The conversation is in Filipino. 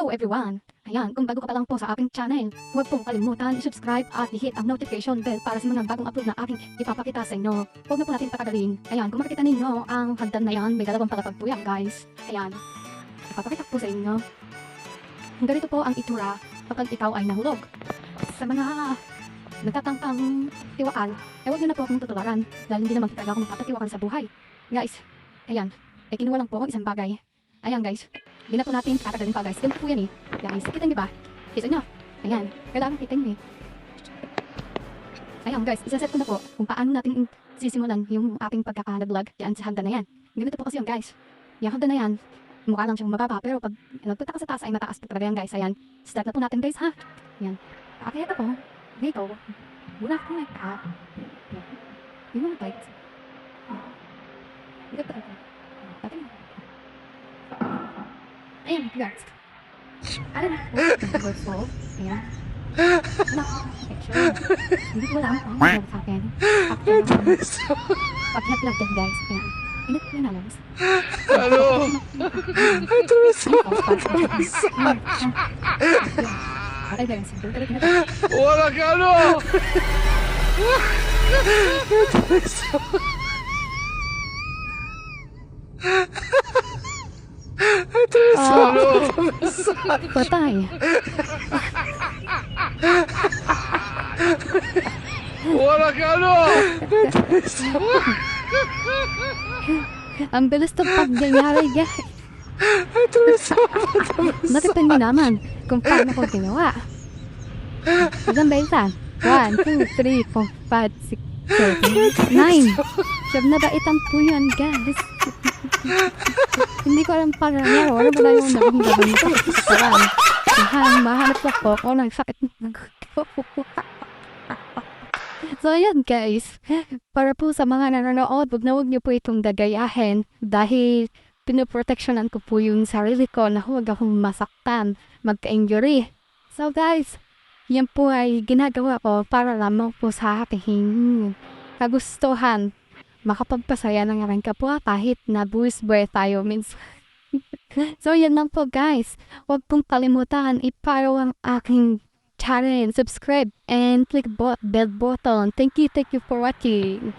Hello everyone! Ayan, kung bago ka pa lang po sa aking channel, huwag pong kalimutan i-subscribe at i-hit ang notification bell para sa mga bagong upload na aking ipapakita sa inyo. Huwag na po natin patagalin. Ayan, kung makikita ninyo ang hagdan na yan, may dalawang palapag po yan guys. Ayan, ipapakita ko sa inyo. Ganito po ang itura kapag ikaw ay nahulog. Sa mga nagtatangkang tiwaan, huwag nyo na po akong tutularan dahil hindi naman talaga ako magpapatiwakan sa buhay. Guys, ayan, kinuha lang po akong isang bagay. Ayan guys, hindi na po natin tatagalin pa guys. Ganito po yan eh. Guys, kita nyo ba? Kita nyo? Ayan, kailangan kita nyo eh. Ayan guys, isaset ko na po kung paano natin sisimulan yung ating pagkaka-vlog dyan sa hagdan na yan. Ganito po kasi yung guys. Yung hagdan na yan, mukha lang siyang mababa pero pag nagpunta ka sa taas ay mataas po talaga yan guys. Ayan, start na po natin guys ha. Ayan, akayat ako. Dito, muna ako like that. Yung mga bites. Dito po ako. Ayan, guys. Ano na po? Verso. Ayan. Ano? Picture. Hindi ko alam kung ano sa akin. Pag-hit lang din, guys. Ayan. Init ko na lang. Ano? Ito na sa Ay, guys. wala ka ano? Ito na sa ito na sa ano? Patay. Wala ka ano? Ang bilis ng pagyayari, guys. Ito na sa Natipan niyo naman kung paano ko ginawa. Ilan ba ilan? 1, 2, 3, 4, 5, 6, 7, 9. Siyam na ba itang po yan, guys? Hindi ko alam para niya. Wala ba na yung nabing ko? Parang, mahanap ako kung nang sakit ng So, ayan guys. Para po sa mga nanonood, huwag niyo po itong dagayahin dahil pinoproteksyonan ko po yung sarili ko na huwag akong masaktan, magka-injury. So guys, yan po ay ginagawa ko para lamang po sa aking kagustuhan. Makapagpasaya ng aking kapwa kahit na buwis-buhay tayo minsan. So yan lang po guys. Huwag pong kalimutan i-follow ang aking channel, subscribe, and click bell button. Thank you for watching.